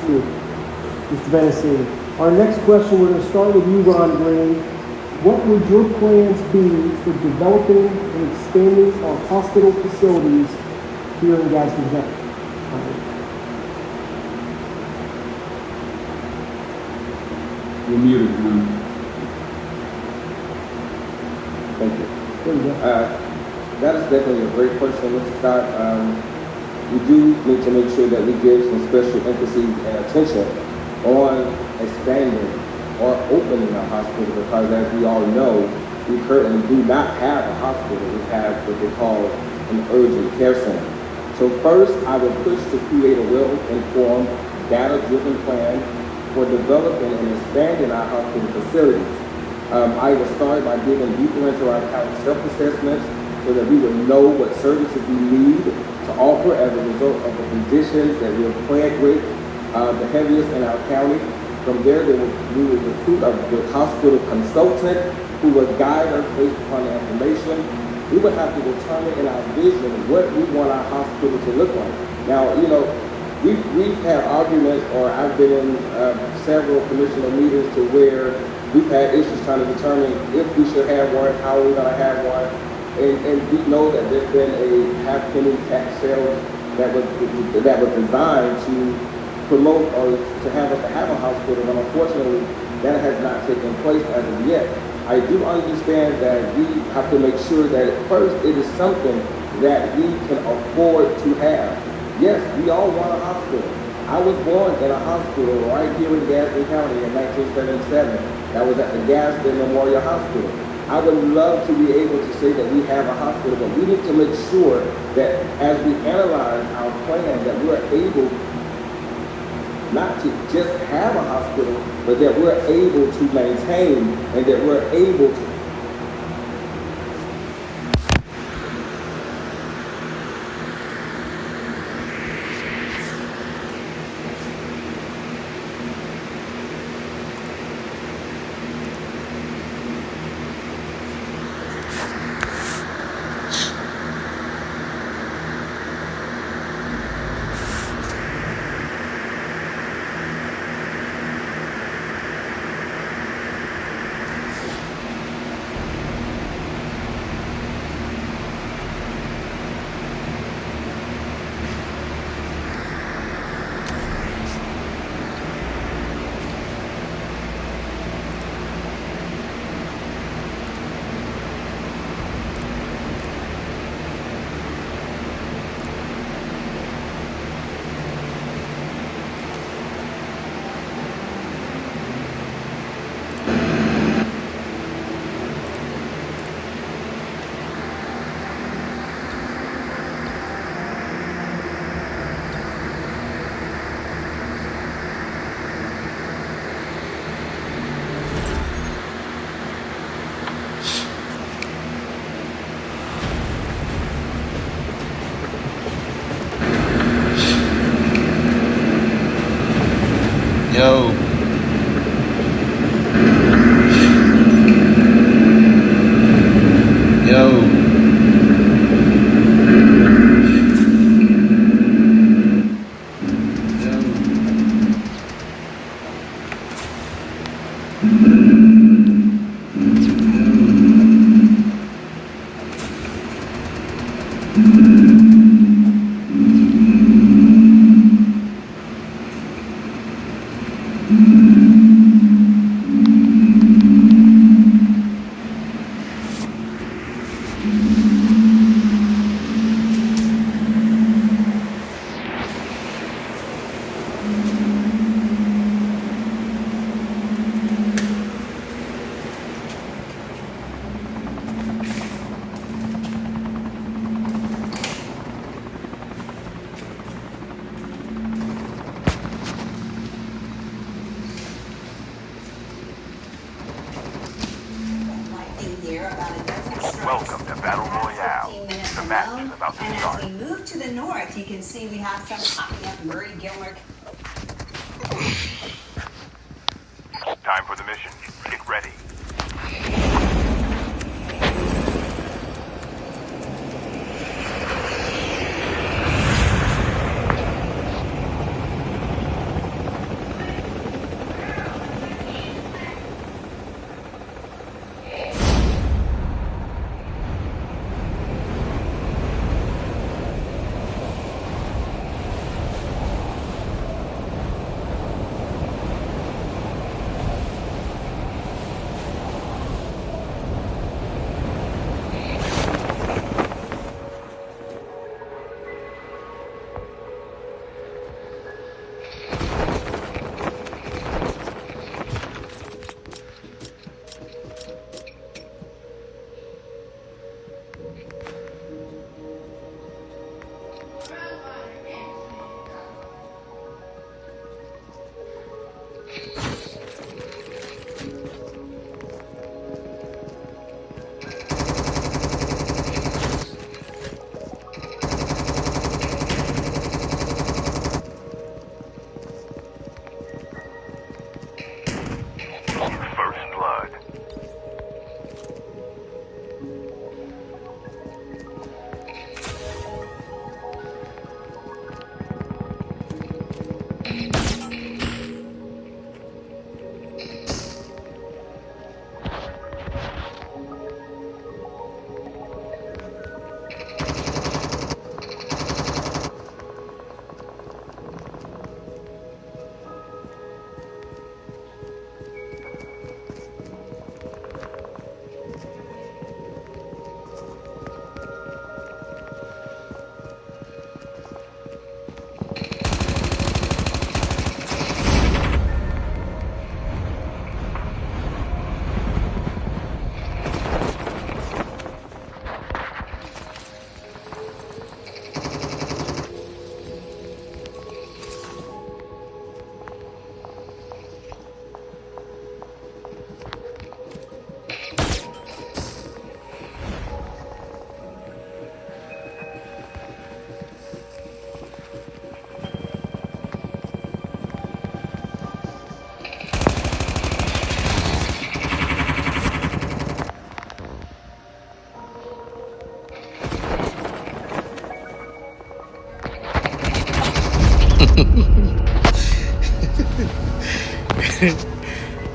Absolutely. Mr. Benassini. Our next question, we're going to start with you, Ron Green. What would your plans be for developing and expanding our hospital facilities here in Gadsden County? You're muted, man. Thank you. There you go. That is definitely a great question, Mr. Scott. We do need to make sure that we give some special emphasis and attention on expanding or opening a hospital, because as we all know, we currently do not have a hospital. We have what they call an urgent care center. So first, I would push to create a well-informed, data-driven plan for developing and expanding our hospital facilities. I would start by digging deeper into our county self-assessments so that we would know what services we need to offer as a result of the conditions that we're plagued with, the heaviest in our county. From there, we would recruit a hospital consultant who would guide us based upon the information. We would have to determine in our vision what we want our hospital to look like. Now, you know, we've had arguments, or I've been in several commissioner meetings to where we've had issues trying to determine if we should have one, how we're going to have one. And we know that there's been a half-penny tax sale that was designed to promote or to have us to have a hospital, and unfortunately, that has not taken place as of yet. I do understand that we have to make sure that first it is something that we can afford to have. Yes, we all want a hospital. I was born in a hospital right here in Gadsden County in 1977. That was at the Gadsden Memorial Hospital. I would love to be able to say that we have a hospital, but we need to make sure that as we analyze our plan, that we're able not to just have a hospital, but that we're able to maintain and that we're able to Yo. Welcome to Battle Royale. The match is about to start. And as we move to the north, you can see we have some popping up Murray Gilmer. Time for the mission. Get ready.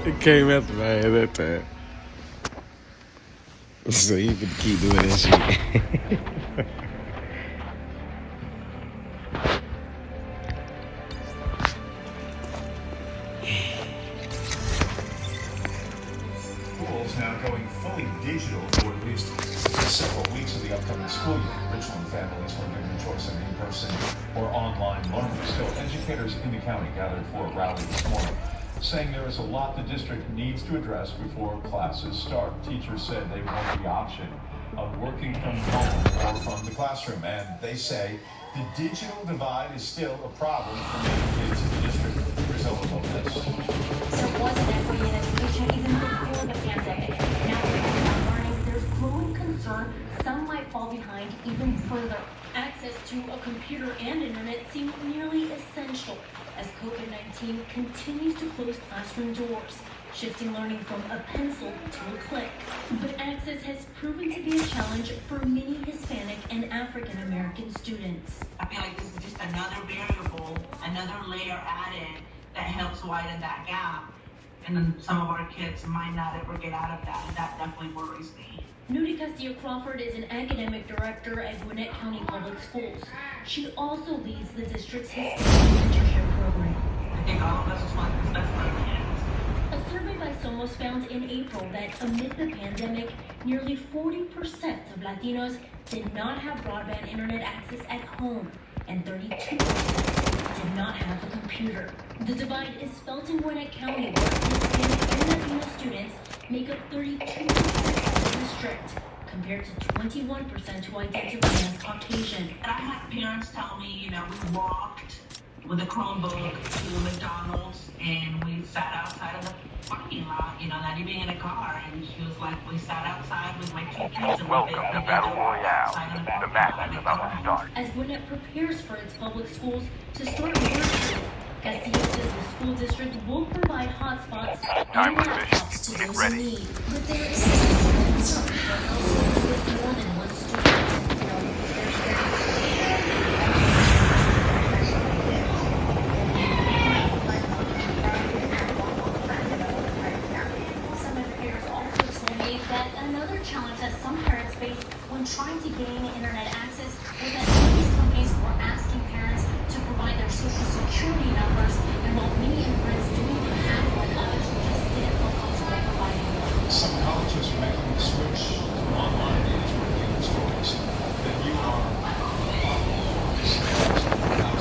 It came after my head that time. So you can keep doing that shit. Schools now going fully digital for at least several weeks of the upcoming school year. Richland families were given a choice of in-person or online learning. Still, educators in the county gathered for a rally this morning, saying there is a lot the district needs to address before classes start. Teachers said they want the option of working from home or from the classroom, and they say the digital divide is still a problem for many kids in the district. Result of this. There was an equity in education even before the pandemic. Now with online learning, there's growing concern some might fall behind even further. Access to a computer and internet seem nearly essential as COVID-19 continues to close classroom doors, shifting learning from a pencil to a click. But access has proven to be a challenge for many Hispanic and African American students. I feel like this is just another variable, another layer added that helps widen that gap. And then some of our kids might not ever get out of that, and that definitely worries me. Nudie Castillo-Crawford is an academic director at Gwinnett County Public Schools. She also leads the district's Hispanic mentorship program. I think all of us just want this best for our kids. A survey by Somos found in April that amid the pandemic, nearly 40% of Latinos did not have broadband internet access at home, and 32% did not have a computer. The divide is felt in Gwinnett County, where Hispanic and Latino students make up 32% of the district, compared to 21% who identify as Caucasian. And I had parents tell me, you know, we walked with a Chromebook to McDonald's and we sat outside of the parking lot, you know, not even in a car. And she was like, we sat outside with my two kids and Welcome to Battle Royale. The match is about to start. As Gwinnett prepares for its public schools to start virtually, Castillo says the school district will provide hotspots and laptops to those in need. But there is still some concern for households with more than one student. Some educators also told me that another challenge that some parents face when trying to gain internet access was that these companies were asking parents to provide their social security numbers, and while many immigrants do even have one, others just didn't feel comfortable providing them. Some colleges are making the switch to online age working stories that you are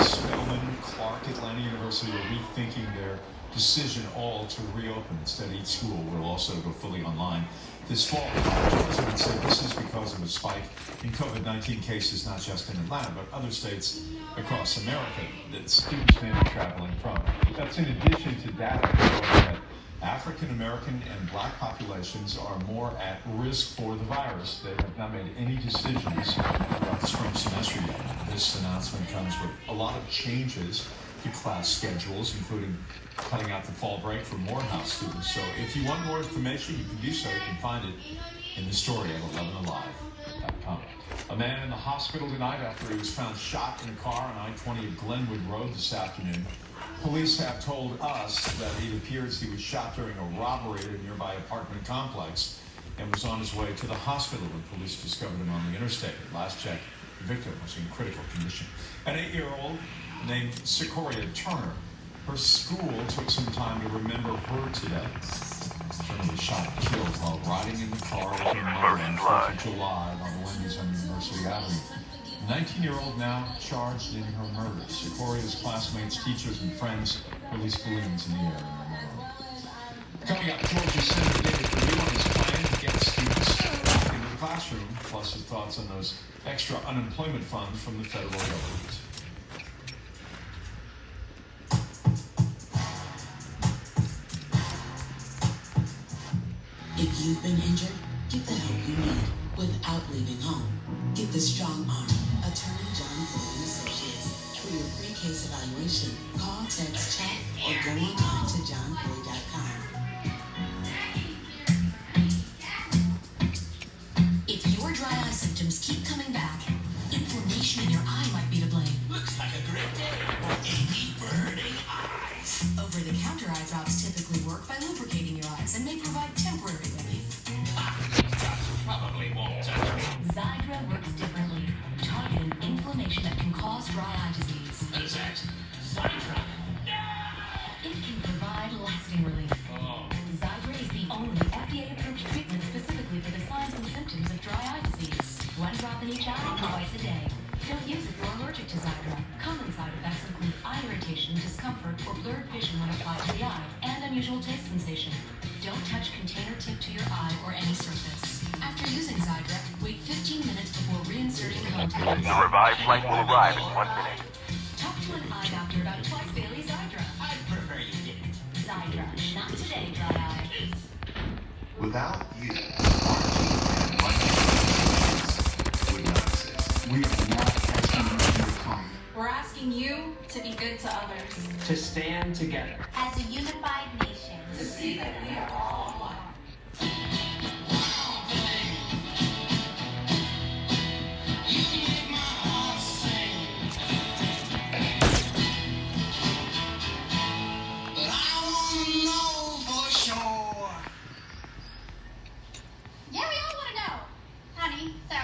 Spelman, Clark, Atlanta University are rethinking their decision all to reopen. Instead, each school will also go fully online this fall. Presidents say this is because of a spike in COVID-19 cases, not just in Atlanta, but other states across America that students may be traveling from. That's in addition to data showing that African American and Black populations are more at risk for the virus. They have not made any decisions about the spring semester yet. This announcement comes with a lot of changes to class schedules, including cutting out the fall break for Morehouse students. So if you want more information, you can do so. You can find it in the story at 11alive.com. A man in the hospital tonight after he was found shot in a car on I-20 at Glenwood Road this afternoon. Police have told us that it appears he was shot during a robbery at a nearby apartment complex and was on his way to the hospital when police discovered him on the interstate. At last check, the victim was in critical condition. An 8-year-old named Sequoia Turner. Her school took some time to remember her today. Turner was shot and killed while riding in the car with her mother on 4th of July on Wendy's on University Avenue. The 19-year-old now charged in her murder. Sequoia's classmates, teachers, and friends released balloons in the air in her memory. Coming up, Georgia Senator David Perdue on his plan to get students back into the classroom, plus his thoughts on those extra unemployment funds from the federal government. If you've been injured, get the help you need without leaving home. Get the strong arm. Attorney John Floyd Associates. For your free case evaluation, call, text, chat, or go online to johnfloyd.com. If your dry eye symptoms keep coming back, inflammation in your eye might be to blame. Looks like a great day for a deep dry eye disease. Zygra. It can provide lasting relief. Zygra is the only FDA-approved treatment specifically for the signs and symptoms of dry eye disease. 1 drop in each eye twice a day. Don't use if you're allergic to Zygra. Common side effects include eye irritation, discomfort, or blurred vision when applied to the eye, and unusual taste sensation. Don't touch container tip to your eye or any surface. After using Zygra, wait 15 minutes before reinserting contacts. The revived flight will arrive in 1 minute. Talk to an eye doctor about twice daily Zygra. I'd prefer you didn't. Zygra. Not today, dry eye. Without you, our team and my would not exist. We are not asking you to come. We're asking you to be good to others. To stand together. As a unified nation. To see that we are all one. Yeah, we all want to know. Honey, so.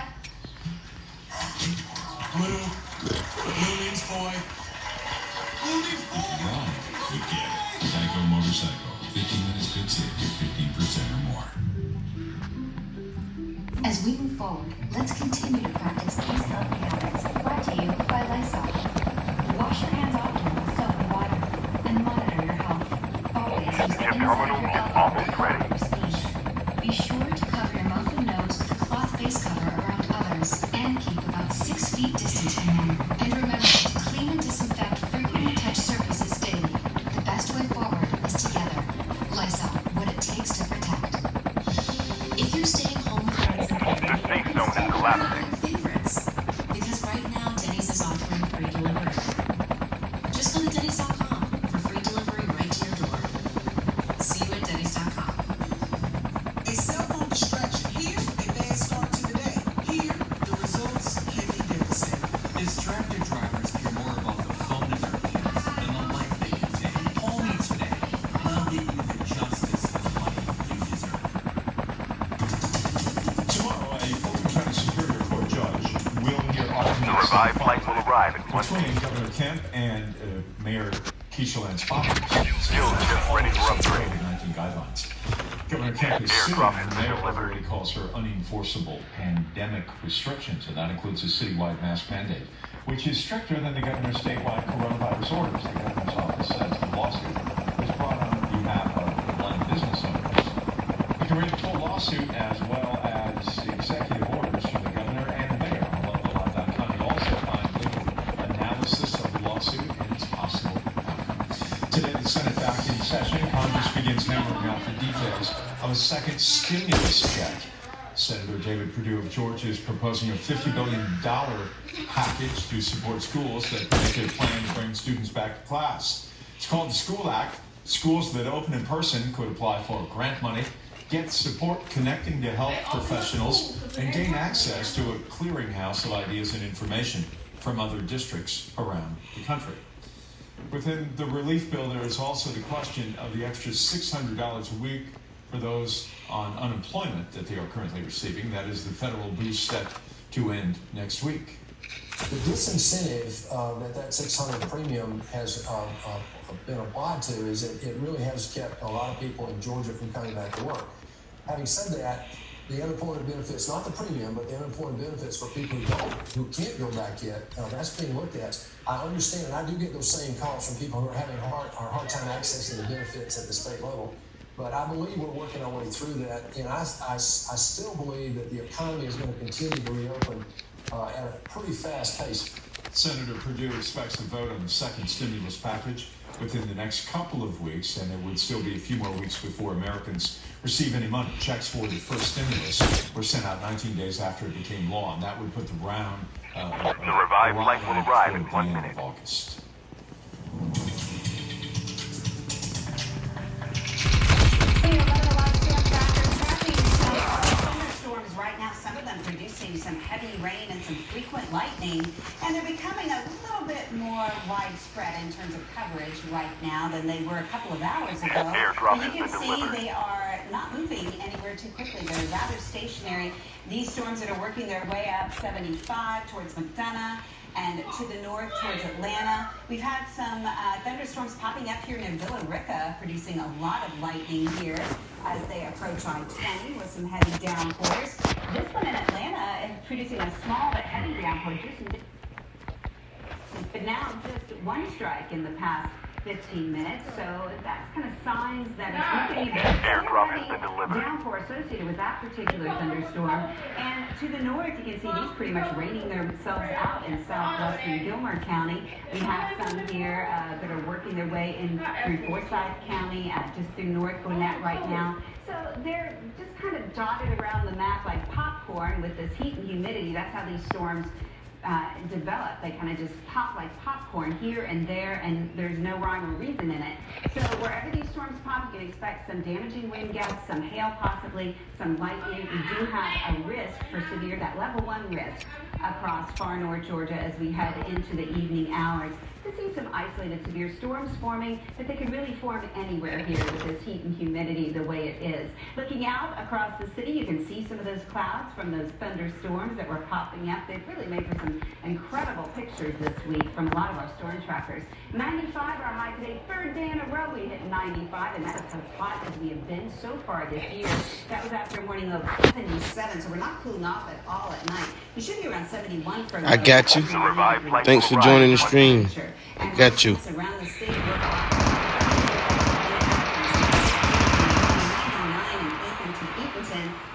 Blue means boy. Blue means boy. Right, you get it. Psycho Motorcycle. 15 minutes could save you 15% or more. As we move forward, let's continue to practice these healthy habits. Brought to you by Lysol. Wash your hands often with soap and water, and monitor your health. Always use the inside of your elbow to cover your sneeze. Be sure to cover your mouth and nose with a cloth face cover around others, and keep about 6 feet distance from them. And remember to clean and disinfect frequently touched surfaces daily. The best way forward is together. Lysol, what it takes to protect. If you're staying home with friends and family, The safe zone is collapsing. favorites. Because right now, Denny's is offering free delivery. Just go to Denny's.com for free delivery right to your door. See you at Denny's.com. A cell phone distraction here, a bad start to the day. Here, the results can be devastating. Distracted drivers care more about the phone in their hands than the life they can take. Call me today, and I'll get you the justice for the money you deserve. Tomorrow, a Fulton County Superior Court judge will hear The arguments revived flight will arrive in 1 between minute. Governor Kemp and Mayor Keisha Lance Bobbitt. Still just ready for upgrade. COVID-19 guidelines. Governor Kemp is suing Aircraft the mayor delivered. over what he calls her unenforceable pandemic restrictions, and that includes a citywide mask mandate, which is stricter than the governor's statewide coronavirus orders. The governor's office says the lawsuit was brought on behalf of the blind business owners. You can read the full lawsuit as well as executive orders from the governor and the mayor on local.com. You'll also find legal analysis of the lawsuit and its possible outcome. Today, the Senate back in session. Congress begins hammering out the details of a second stimulus check. Senator David Perdue of Georgia is proposing a $50 billion package to support schools that make a plan to bring students back to class. It's called the School Act. Schools that open in person could apply for grant money, get support connecting to health professionals, and gain access to a clearinghouse of ideas and information from other districts around the country. Within the relief bill, there is also the question of the extra $600 a week for those on unemployment that they are currently receiving. That is the federal boost set to end next week. The disincentive that $600 premium has been applied to is it really has kept a lot of people in Georgia from coming back to work. Having said that, the unemployment benefits, not the premium, but the unemployment benefits for people who can't go back yet, that's being looked at. I understand, and I do get those same calls from people who are having a hard time accessing the benefits at the state level. But I believe we're working our way through that, and I still believe that the economy is going to continue to reopen at a pretty fast pace. Senator Perdue expects a vote on the second stimulus package within the next couple of weeks, and it would still be a few more weeks before Americans receive any money. Checks for the first stimulus were sent out 19 days after it became law, and that would put the revived flight will arrive in 1 minute. Of August. Thunderstorms right now, some of them producing some heavy rain and some frequent lightning, and they're becoming a little bit more widespread in terms of coverage right now than they were a couple of hours ago. Airdrop But you can has been see delivered. they are not moving anywhere too quickly. They're rather stationary. These storms that are working their way up 75 towards McDonough And to the north towards Atlanta, we've had some thunderstorms popping up here near Villa Rica, producing a lot of lightning here as they approach I-20 with some heavy downpours. This one in Atlanta is producing a small but heavy downpour. But now just one strike in the past 15 minutes, so that's kind of signs that it's looking Airdrop has been delivered. downpour associated with that particular thunderstorm. And to the north, you can see these pretty much raining themselves out in southwestern Gilmer County. We have some here that are working their way in through Forsyth County, just through North Gwinnett right now. So they're just kind of dotted around the map like popcorn with this heat and humidity. That's how these storms develop. They kind of just pop like popcorn here and there, and there's no rhyme or reason in it. So wherever these storms pop, you can expect some damaging wind gusts, some hail possibly, some lightning. We do have a risk for severe, that level 1 risk across far north Georgia as we head into the evening hours. To see some isolated severe storms forming, but they could really form anywhere here with this heat and humidity the way it is. Looking out across the city, you can see some of those clouds from those thunderstorms that were popping up. They've really made for some incredible pictures this week from a lot of our storm trackers. 95 our high today, third day in a row we hit 95, and that's as hot as we have been so far this year. That was after a morning of 77, so we're not cooling off at all at night. We should be around 71 for I got you. Thanks for joining the stream. Got you. Around the state,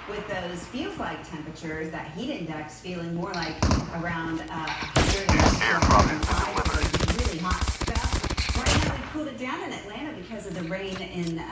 with those feels like temperatures, that heat index feeling more like around 105, really hot stuff. Right now we cooled it down in Atlanta because of the rain in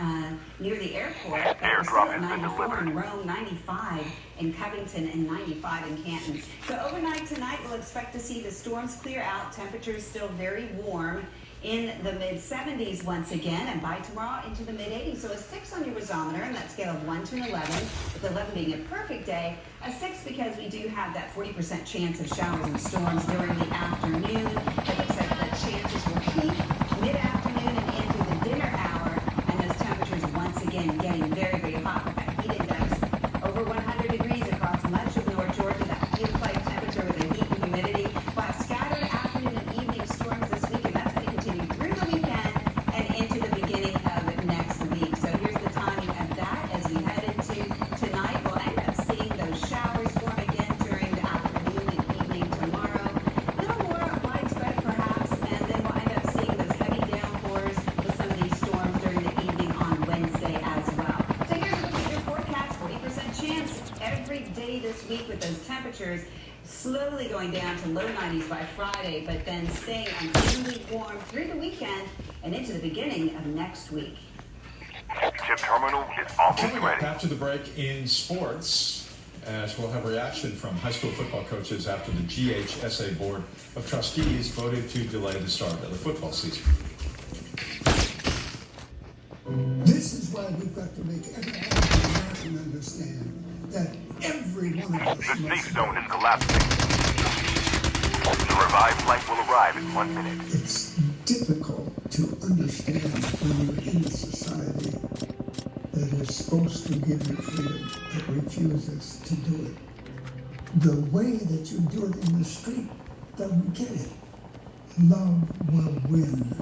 near the airport. That was still at 94 in Rome, 95 in Covington, and 95 in Canton. So overnight tonight we'll expect to see the storms clear out. Temperatures still very warm in the mid-70s once again, and by tomorrow into the mid-80s. So a 6 on your barometer, and that scale of 1 to an 11, with 11 being a perfect day. A 6 because we do have that 40% chance of showers and storms during the afternoon. It looks like the chances will peak mid-afternoon and into the dinner hour, and those temperatures once again getting very, very hot with that heat index over 100 degrees across much of North Georgia. That feels like temperature with the heat and humidity. We'll have scattered afternoon and evening storms this week, and that's going to continue through the weekend and into the beginning of next week. So here's the timing of that as we head into tonight. We'll end up seeing those showers form again during the afternoon and evening tomorrow. A little more widespread perhaps, and then we'll end up seeing those heavy downpours with some of these storms during the evening on Wednesday as well. So here's a look at your forecast. 40% chance every day this week with those temperatures slowly going down to low 90s by Friday, but then staying unseasonably warm through the weekend and into the beginning of next week. Chip terminal is almost Coming up ready. after the break in sports, as we'll have a reaction from high school football coaches after the GHSA Board of Trustees voted to delay the start of the football season. This is why we've got to make every American understand that every one of us The must. safe zone is collapsing. The revived flight will arrive in 1 minute. It's difficult to understand when you're in a society that is supposed to give you freedom that refuses to do it. The way that you do it in the street doesn't get it. Love will win.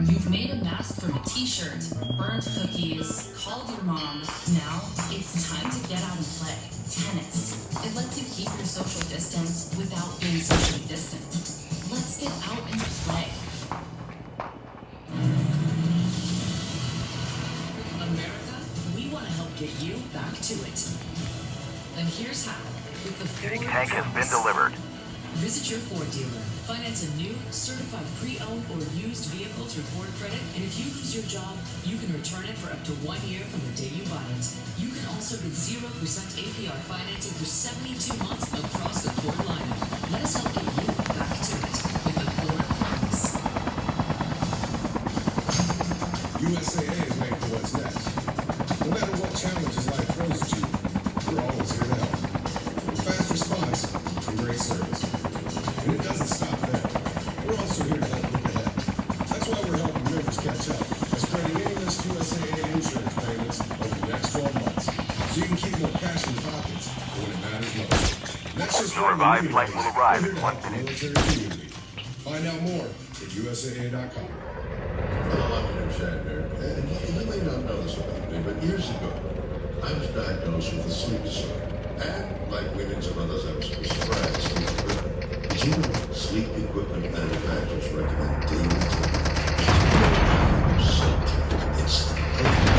You've made a mask from a t-shirt, burned cookies, called your mom. Now it's time to get out and play. Tennis. It lets you keep your social distance without being socially distant. Let's get out and play. America, we want to help get you back to it. And here's how. With the Ford Tank has been Promise. delivered. Visit your Ford dealer. Finance a new, certified pre-owned or used vehicle through Ford Credit, and if you lose your job, you can return it for up to 1 year from the day you buy it. You can also get 0% APR financing for 72 months across the Ford lineup. Let us help get you back to it with the Ford Promise. USAA is made for what's next. No matter what challenges life throws at you, we're always here to help. With fast response and great service. And it doesn't stop there. We're also here to help look ahead. That's why we're helping members catch up by spreading any missed USAA insurance payments over the next 12 months. So you can keep more cash in your pockets for when it matters most. And that's just one of the revived flight will arrive in 1 minute. Military community. Find out more at USAA.com. Hello, I'm Jim Shatner, and you may not know this about me, but years ago, I was diagnosed with a sleep disorder. And, like millions of others, I was prescribed sleep equipment. Did you know sleep equipment manufacturers recommend daily sleep? So it's the perfect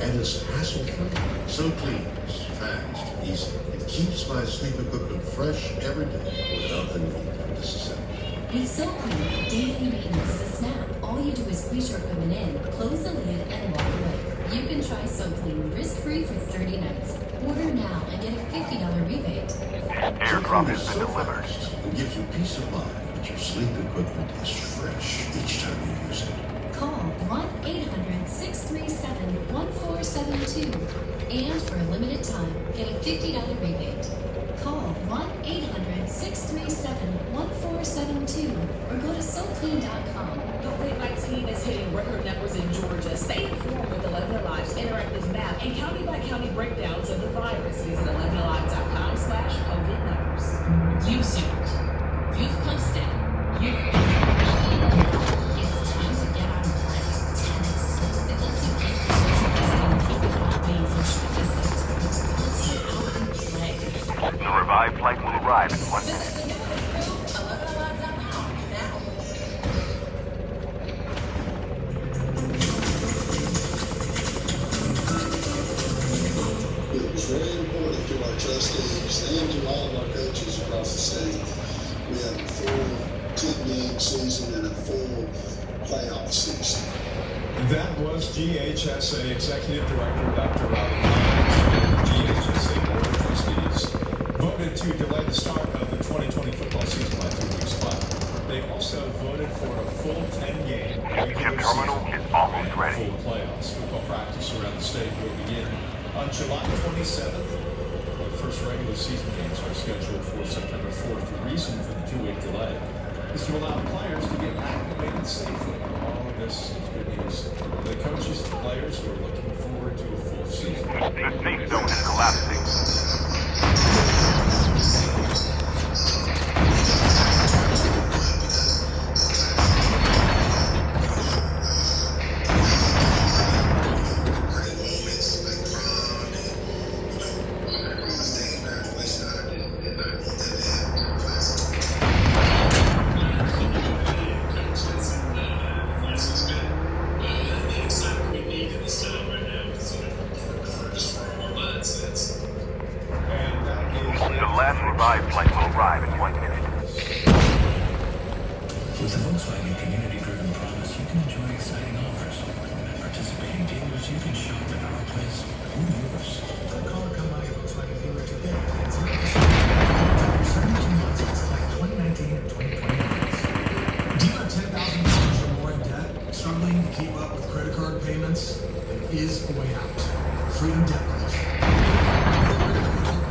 and it's hassle-free. So clean, it's fast, easy. It keeps my sleep equipment fresh every day without the need to disassemble. With SoClean, daily maintenance is a snap. All you do is squeeze your equipment in, close the lid, and walk away. You can try SoClean risk-free for 30 nights. Order now and get a $50 rebate. Airdrop has been delivered. It gives you peace of mind that your sleep equipment is fresh each time you use it. Call 1-800-637-1472. And for a limited time, get a $50 rebate. Call 1-800-637-1472 or go to SoClean.com. COVID-19 is hitting record numbers in Georgia. Stay informed with 11 Alive's interactive map and county-by-county breakdowns of the virus. Visit 11alive.com/COVID numbers. You've zoomed. You've posted. You've... It's time to get on play. Tennis. It lets you keep your social distance without being socially distant. Let's get out and play. The revived flight will arrive in 1 minute. Visit the new and improved 11alive.com now. It was very important to our trustees and to all of our coaches across the state. We had a full 10-game season and a full playoff season. That was GHSA Executive Director Dr. Robert Lyons. GHSA Board of Trustees voted to delay the start of the 2020 football season by 2 weeks. But they also voted for a full 10-game regular Terminal season is almost and ready. full playoffs. Football practice around the state will begin on July 27th. The first regular season games are scheduled for September 4th. The reason for the 2-week delay is to allow players to get acclimated safely. All of this is good news. The coaches and players are looking forward to a full season. The safe zone is collapsing. The last revived flight will arrive in 1 minute. With the Volkswagen community-driven promise, you can enjoy exciting offers. At participating dealers, you can shop at our place or yours. Call or come by a Volkswagen dealer today and 0% for 72 months on select 2019 and 2020 models. Do you have $10,000 or more in debt? Struggling to keep up with credit card payments? There is a way out. Freedom Debt Relief.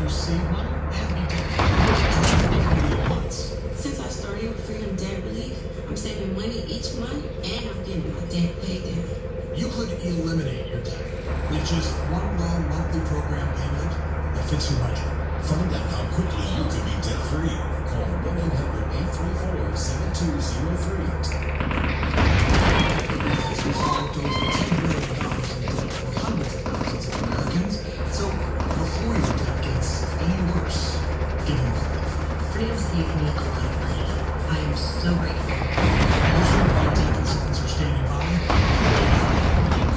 You save money and be debt-free months. Since I started with Freedom Debt Relief, I'm saving money each month and I'm getting my debt paid down. You could eliminate your debt with just one low monthly program payment that fits your budget. Find out how quickly you could be debt-free. Call 1-800-834-7203. We solved over $10 billion in debt for hundreds of thousands of Americans. So before your debt gets any worse, give them a call. Freedom saved me a lot of money. I am so grateful. Most of our debt consultants are standing by.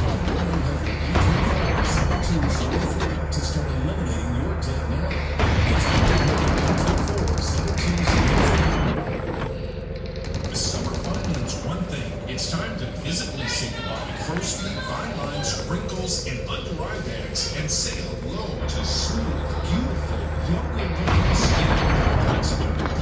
Call 1-800-834-7203 to start eliminating your debt now. It's 1-800-834-7203. With summer fun means one thing. It's time to visibly say goodbye to crow's feet, fine lines, wrinkles, and under-eye bags, and say hello to smooth, beautiful, younger looking skin.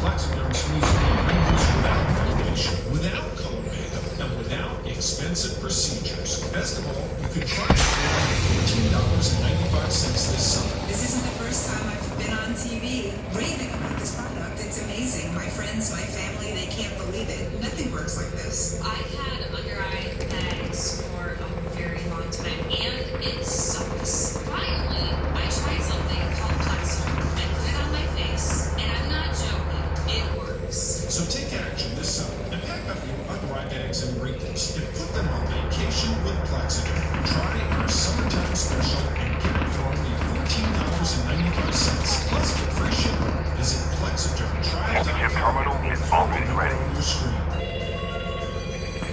Plaxiderm smooths lines without foundation, without color makeup, and without expensive procedures. Best of all, you can try it for $14.95 this summer. This isn't the first time I've been on TV raving about this product. It's amazing. My friends, my family, they can't believe it. Nothing works like this. I've had under-eye bags for a very long time, and it sucks. Finally, I tried something called Plaxiderm. I put it on my face, terminal is almost ready.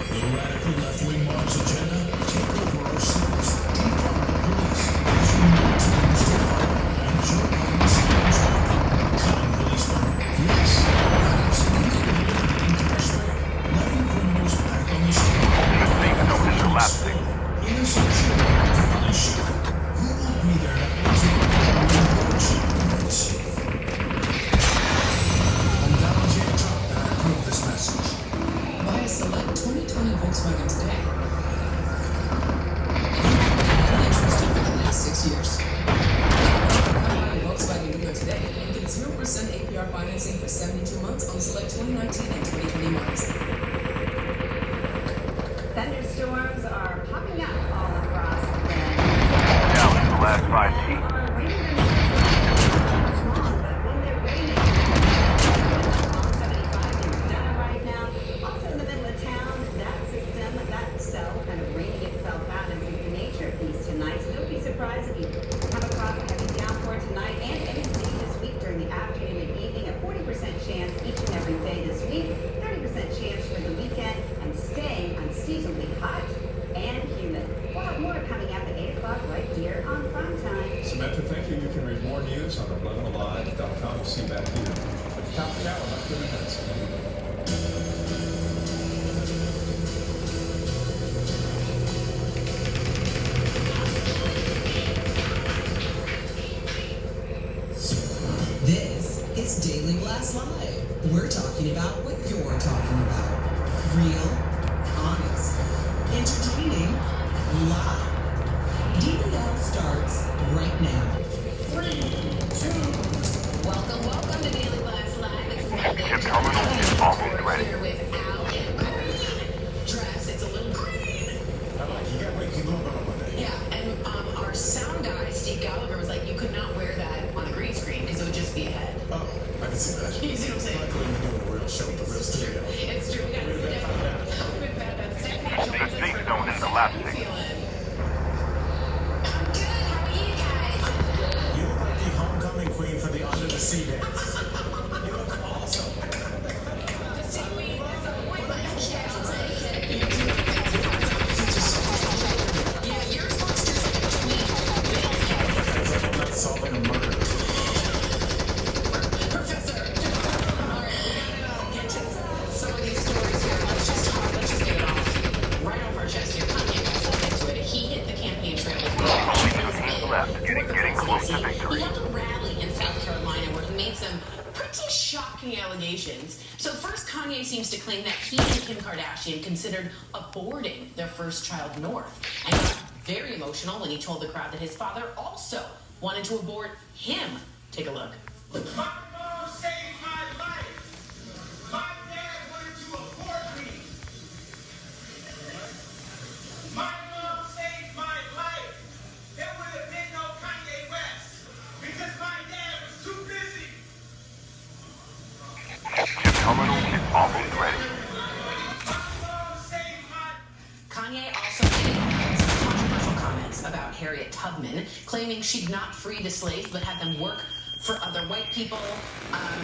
The radical left-wing mob's agenda? Take over our cities, defund the police, issue militaries to power, and Joe Biden stands with them. Cutting policemen? Yes. Absolutely eliminating cash bail. Letting criminals back on the street. The safe zone is collapsing. Innocent children brutally shot. Who will be there to answer the call when your children are safe? I'm Donald J. Trump, and I approve this message. Buy a select 2020 Volkswagen today. Interested for the next 6 years. Buy a Volkswagen dealer today and get 0% APR financing for 72 months on select 2019 and 2020 models. Thunderstorms are popping up all across the Down to the last 5 feet. right now. Also in the middle of town, that system, that cell kind of raining itself out as is the nature of these tonight. So don't be surprised if you come across a heavy downpour tonight and any day this week during the afternoon and evening. A 40% chance each and every day this week, 30% chance for the weekend, and staying unseasonably hot and humid. We'll have more coming up at 8 o'clock right here on Prime Time. Samantha, thank you. You can read more news on 11alive.com. See you back here. At the top of the hour, about 30 minutes. This is Daily Blast Live. We're talking about what you're talking about. Real, honest, entertaining, live. DBL starts right now. 3, 2. Welcome to Daily Blast Live. It's Monday. The terminal is almost ready. Here with Al and Green. Dress, it's a little green. I like you got way too long on Monday. Yeah, and our sound guy, Steve Gallagher, was like, you could not wear that on a green screen because it would just be a head. Oh, I can see that. You see what I'm saying? Luckily, we're doing a real show with the real studio. It's true. We got to sit down. We've found out Stephanie The joins us safe for zone is this. collapsing. How you feeling? You look like the homecoming queen for the Under the Sea dance. You look awesome. Yeah, yours looks just like a tweet. I'm not solving a murder. Professor. All right, we gotta get to some of these stories here. Let's just get it off. Right off our chest here. Kanye got into it. He hit the campaign trail with Getting close to victory. He held a rally in South Carolina where he made some pretty shocking allegations. So first, Kanye seems to claim that he and Kim Kardashian considered aborting their first child north, and got very emotional when he told the crowd that his father also wanted to abort him. Take a look. My mom saved my life. My dad wanted to abort me. My mom saved my life. There would have been no Kanye West because my dad was too busy. The terminal is almost ready. Kanye also made some controversial comments about Harriet Tubman, claiming she'd not freed the slaves but had them work for other white people.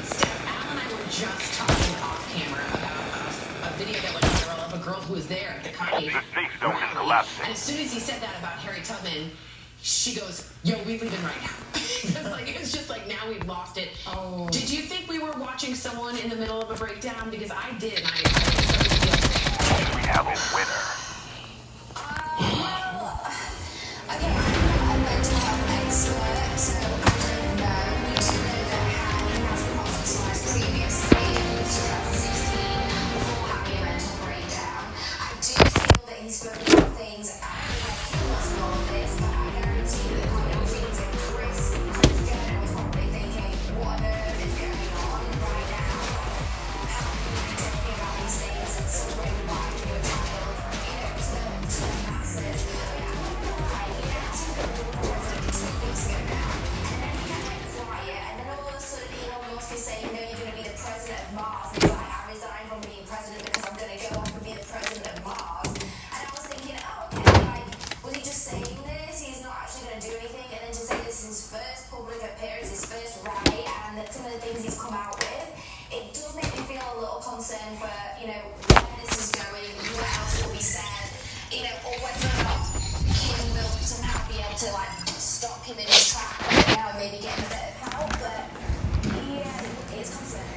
Steph, Al and I were just talking off camera about a video that went viral of a girl who was there at the Kanye The safe zone is rally. collapsing. And as soon as he said that about Harriet Tubman, she goes, "Yo, we leaving right now." It's just like now we've lost it. Oh. Did you think we were watching someone in the middle of a breakdown? Because I did. And I started to feel sick. We have a winner. Okay, I'm not a mental health expert, so I don't know. We do know that Harry has been hospitalised previously in 2016 before having a mental breakdown. I do feel that he's spoken about things after he was all of this, but I guarantee that kind of things that Chris Jenner was probably thinking, what on earth is going on right now? How can you be talking about these things and still bring life to a child? You know, concern for, where this is going, what else will be said, or whether or not Kim will somehow be able to, stop him in his track right now and maybe get him a bit of help, but, yeah, it's concerning.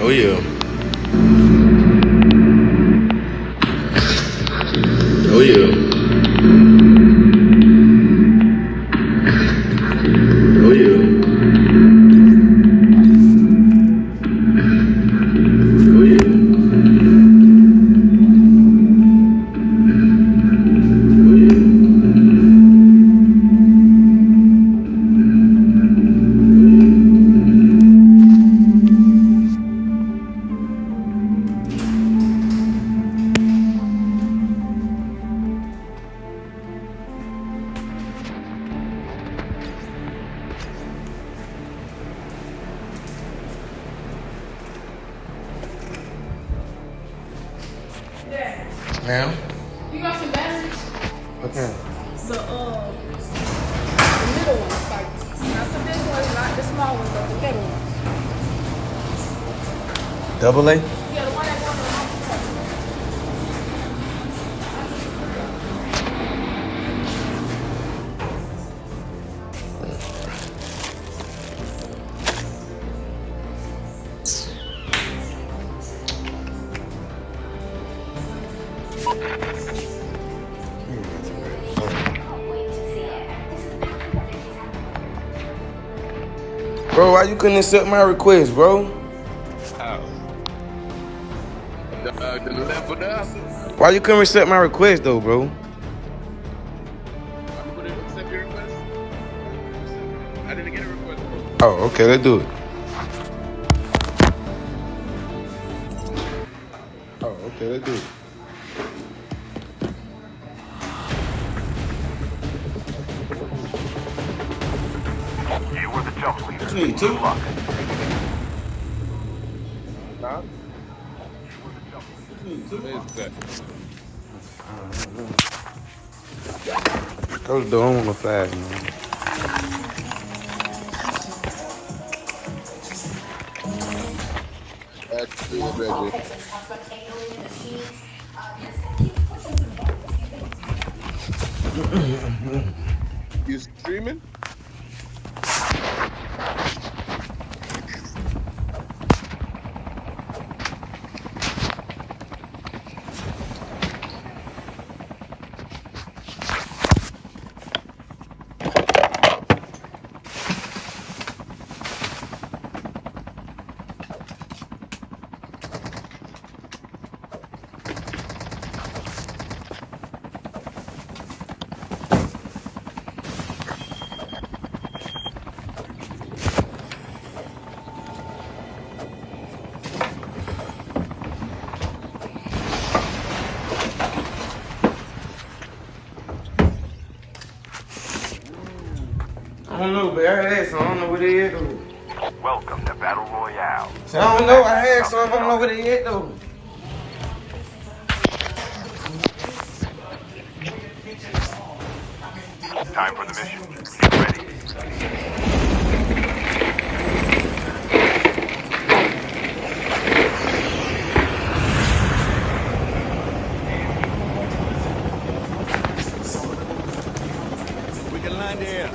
Oh yeah. Oh yeah. Oh yeah. Oh yeah. Ma'am? You got some batteries? Okay. The middle ones, like not the big ones, not the small ones, but the middle ones. Double A? Yeah, the one that goes around Bro, why you couldn't accept my request, bro? The left of the answer. Why you couldn't accept my request, though, bro? I'm gonna accept your request. I didn't get a request. Oh, okay, let's do it. Oh, okay, let's do it. You were the jump leader. What you need, two? Good luck. Huh? What that? Close the door, I don't want no flash, man. You streaming? I don't know, but I had some. I don't know what they at, though. Welcome to Battle Royale. So I don't know. I had some. I don't know what they at, though. Time for the mission. Get ready. We can land here.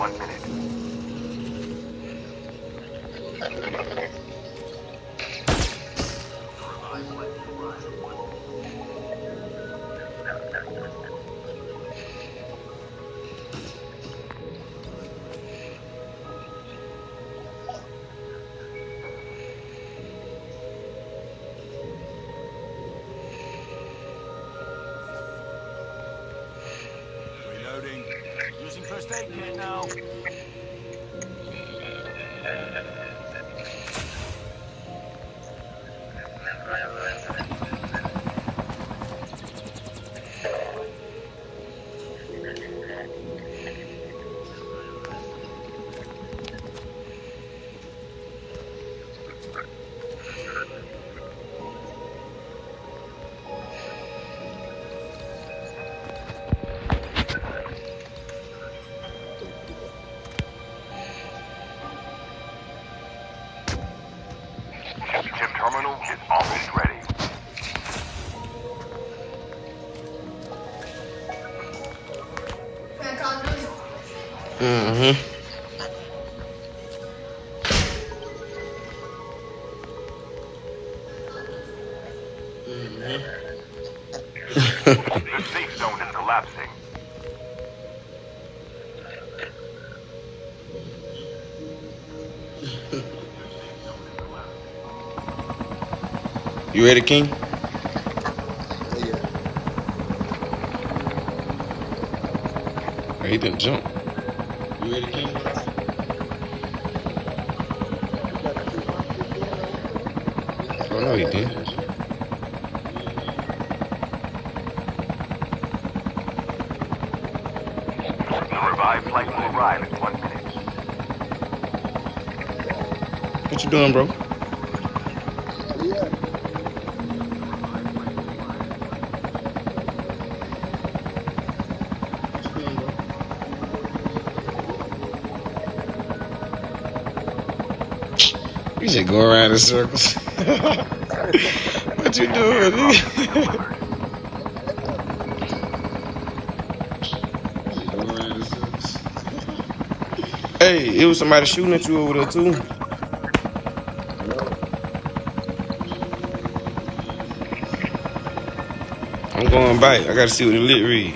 1 minute. Reloading. Using first aid kit now. Chip terminal is almost ready. Mm-hmm. The safe zone is collapsing. You ready, King? He didn't jump. You ready, King? Oh, no, he didn't. The revived flight will arrive in 1 minute. What you doing, bro? You just go around in circles. What you doing? Hey, it was somebody shooting at you over there too. I'm going back. I gotta see what the lit read.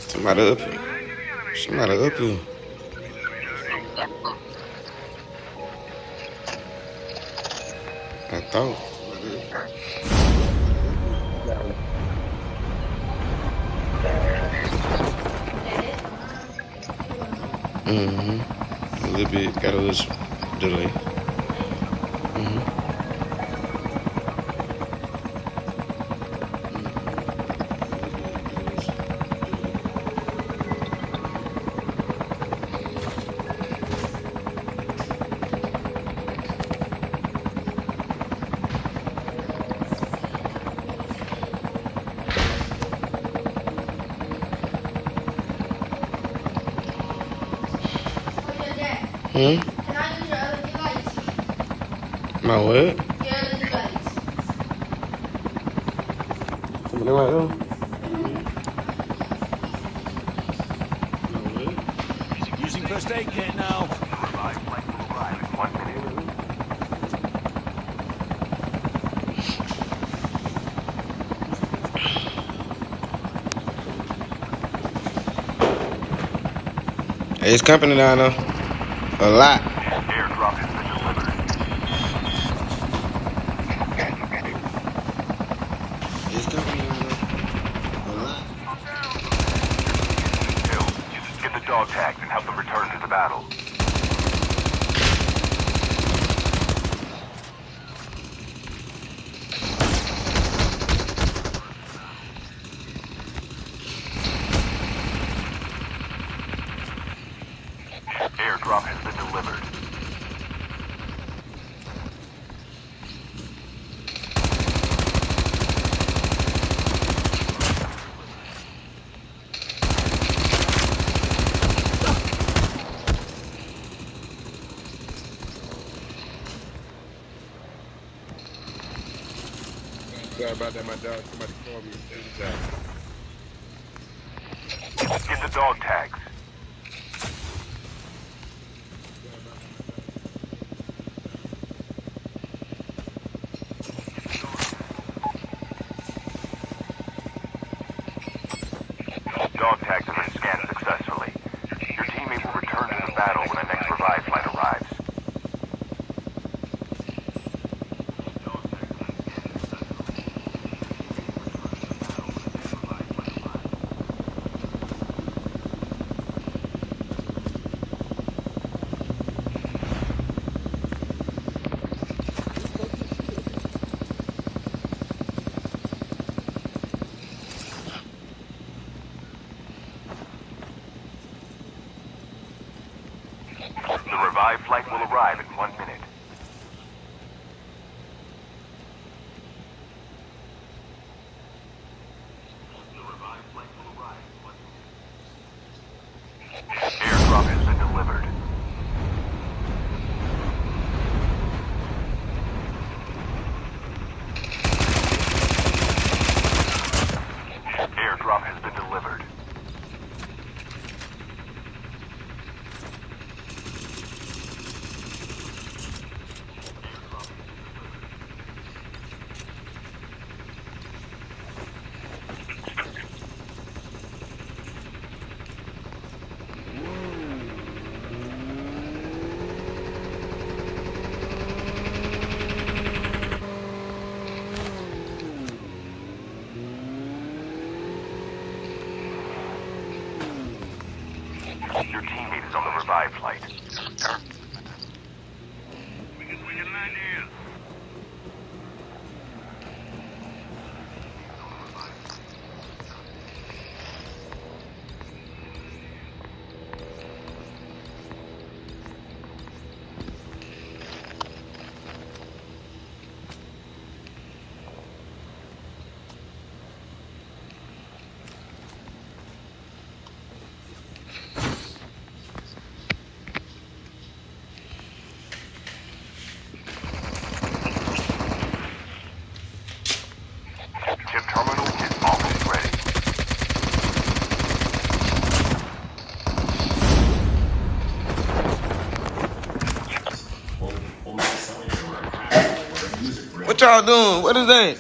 Somebody up here. Somebody up here. I thought. Mm-hmm. A little bit, got a little delay. Mm-hmm. Hmm? Can I use your other device? My what? Your other device. Something like that? Using first aid kit now. The revived flight will arrive in 1 minute. Hey, it's company down there. A lot. Airdrop has been delivered. It's company down there. A lot. Hill, get the dog tags and help them return to the battle. Airdrop has been delivered. Sorry about that, my dog. Somebody called me. Get the dog tags. Dog tags have been scanned successfully. Your teammate will return to the battle when the next revive flight arrives. The revive flight will arrive in 1 minute. Airdrop has been delivered. Airdrop has been delivered. Your teammate is on the revive flight. We can land here. Chip terminal is almost ready. What y'all doing? What is that?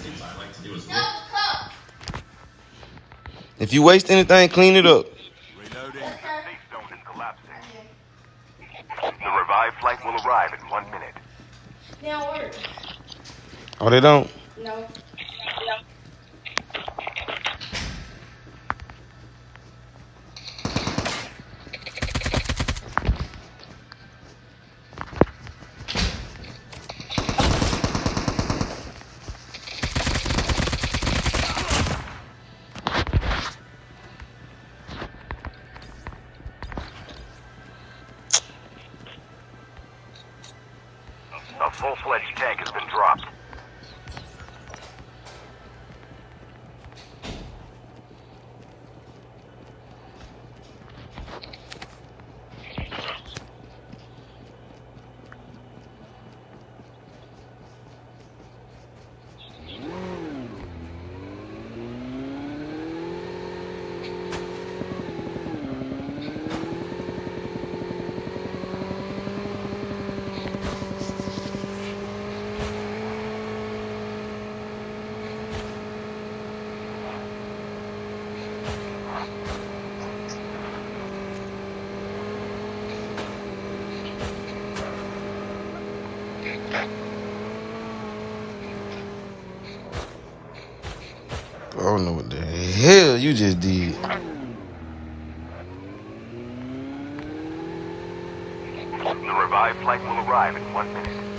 If you waste anything, clean it up. Reloading. The safe zone is collapsing. The revive flight will arrive in 1 minute. Now work. Oh, they don't? No. A full-fledged tank has been dropped. I don't know what the hell you just did. The revive flight will arrive in 1 minute.